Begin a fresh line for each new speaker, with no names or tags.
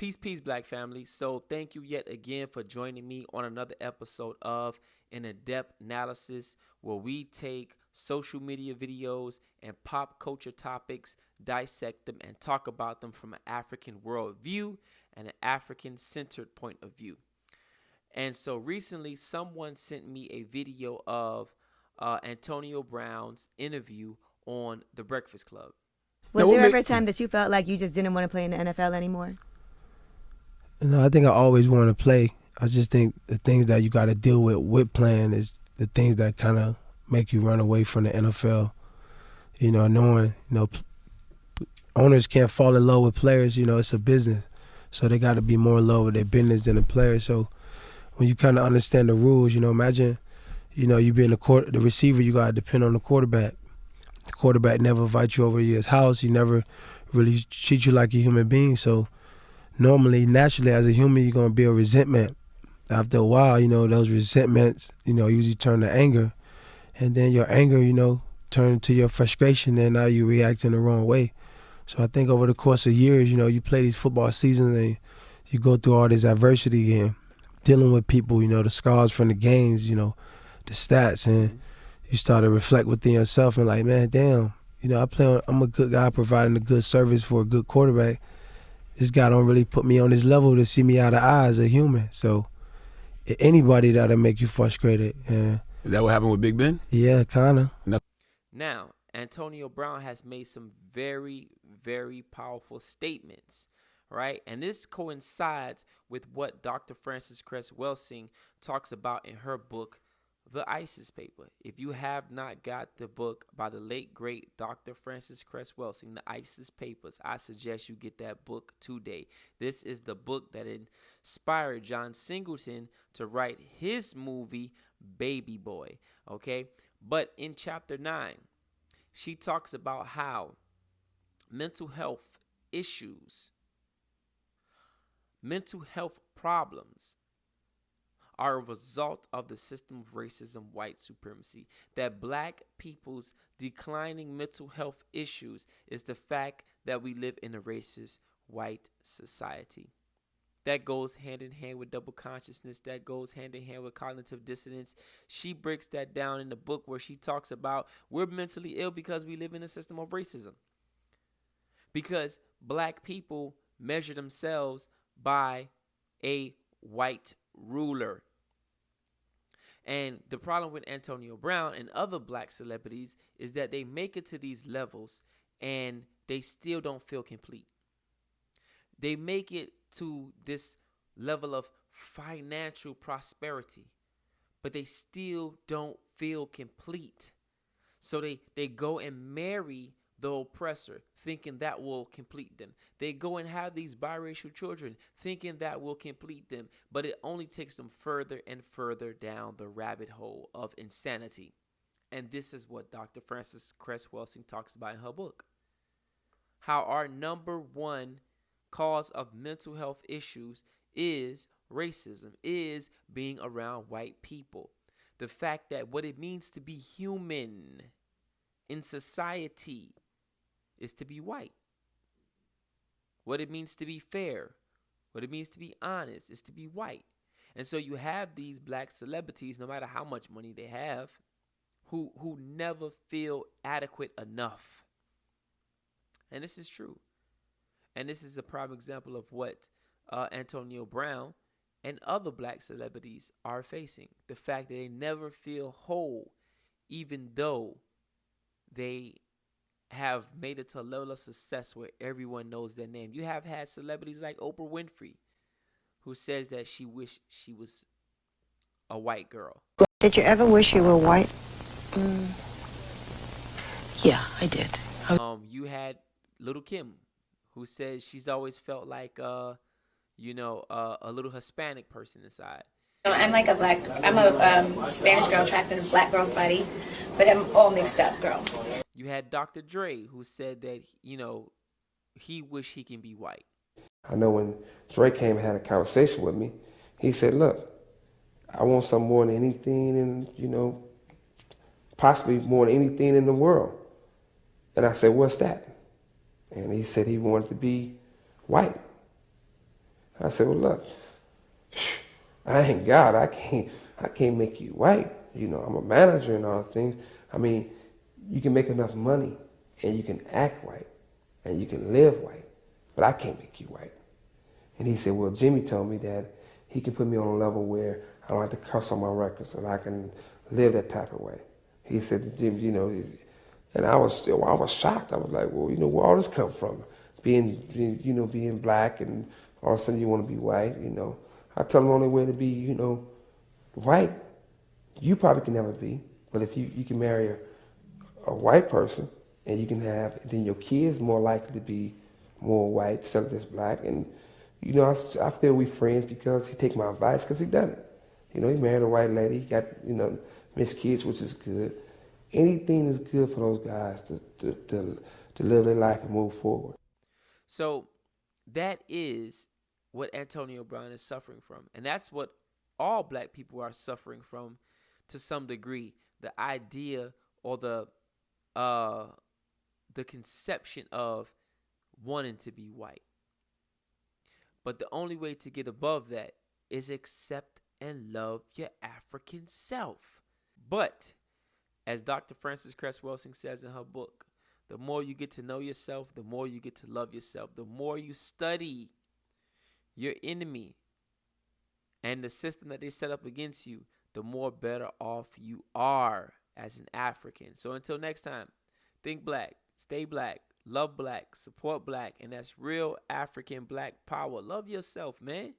Peace, Black family. So thank you yet again for joining me on another episode of an in-depth analysis where we take social media videos and pop culture topics, dissect them, and talk about them from an African worldview and an African-centered point of view. And so recently, someone sent me a video of Antonio Brown's interview on The Breakfast Club.
Was there ever a time that you felt like you just didn't want to play in the NFL anymore?
No, I think I always want to play. I just think the things that you got to deal with playing is the things that kind of make you run away from the NFL. Knowing, owners can't fall in love with players. It's a business. So they got to be more in love with their business than the players. So when you kind of understand the rules, imagine, you being the receiver, you got to depend on the quarterback. The quarterback never invites you over to his house. He never really treats you like a human being. So normally, naturally, as a human, you're going to build resentment. After a while, those resentments, usually turn to anger. And then your anger, turn to your frustration, and now you react in the wrong way. So I think over the course of years, you play these football seasons and you go through all this adversity and dealing with people, the scars from the games, the stats, and you start to reflect within yourself and like, man, damn, I'm a good guy providing a good service for a good quarterback. This guy don't really put me on this level to see me out of eye as a human. So anybody that'll make you frustrated. Yeah.
Is that what happened with Big Ben?
Yeah, kind of.
Now, Antonio Brown has made some very, very powerful statements, right? And this coincides with what Dr. Frances Cress Welsing talks about in her book, The ISIS Paper. If you have not got the book by the late, great Dr. Frances Cress Welsing, The ISIS Papers, I suggest you get that book today. This is the book that inspired John Singleton to write his movie, Baby Boy, okay? But in chapter 9, she talks about how mental health issues, mental health problems are a result of the system of racism, white supremacy. That Black people's declining mental health issues is the fact that we live in a racist white society. That goes hand in hand with double consciousness. That goes hand in hand with cognitive dissonance. She breaks that down in the book where she talks about we're mentally ill because we live in a system of racism. Because Black people measure themselves by a white ruler. And the problem with Antonio Brown and other Black celebrities is that they make it to these levels and they still don't feel complete. They make it to this level of financial prosperity, but they still don't feel complete. So they go and marry the oppressor, thinking that will complete them. They go and have these biracial children, thinking that will complete them, but it only takes them further and further down the rabbit hole of insanity. And this is what Dr. Frances Cress Welsing talks about in her book. How our number one cause of mental health issues is racism, is being around white people. The fact that what it means to be human in society is to be white. What it means to be fair, what it means to be honest is to be white. And so you have these Black celebrities, no matter how much money they have, who never feel adequate enough. And this is true. And this is a prime example of what Antonio Brown and other Black celebrities are facing. The fact that they never feel whole, even though they have made it to a level of success where everyone knows their name. You have had celebrities like Oprah Winfrey, who says that she wished she was a white girl.
Did you ever wish you were white?
Yeah, I did.
You had Little Kim, who says she's always felt like, a little Hispanic person inside.
I'm a Spanish girl trapped in a Black girl's body, but I'm all mixed up girl.
You had Dr. Dre, who said that, he wished he can be white.
I know when Dre came and had a conversation with me, he said, look, I want something more than anything in, possibly more than anything in the world. And I said, what's that? And he said he wanted to be white. I said, well, look, I ain't God. I can't make you white. You know, I'm a manager and all things. I mean, you can make enough money and you can act white and you can live white, but I can't make you white. And he said, well, Jimmy told me that he can put me on a level where I don't have to cuss on my records and I can live that type of way. He said to Jimmy, you know, and I was shocked. I was like, well, you know, where all this come from? Being black and all of a sudden you want to be white, you know. I tell him the only way to be, you know, white, you probably can never be, but if you can marry a white person and you can have, then your kids more likely to be more white instead of just black. And, you know, I feel we friends because he take my advice because he done it. You know, he married a white lady, he got, you know, missed kids, which is good. Anything is good for those guys to live their life and move forward.
So that is what Antonio Brown is suffering from. And that's what all black people are suffering from to some degree. The idea or the conception of wanting to be white. But the only way to get above that is accept and love your African self. But as Dr. Frances Cress Welsing says in her book, the more you get to know yourself, the more you get to love yourself. The more you study your enemy and the system that they set up against you, the more better off you are as an African. So until next time, think black, stay black, love black, support black, and that's real African black power. Love yourself, man.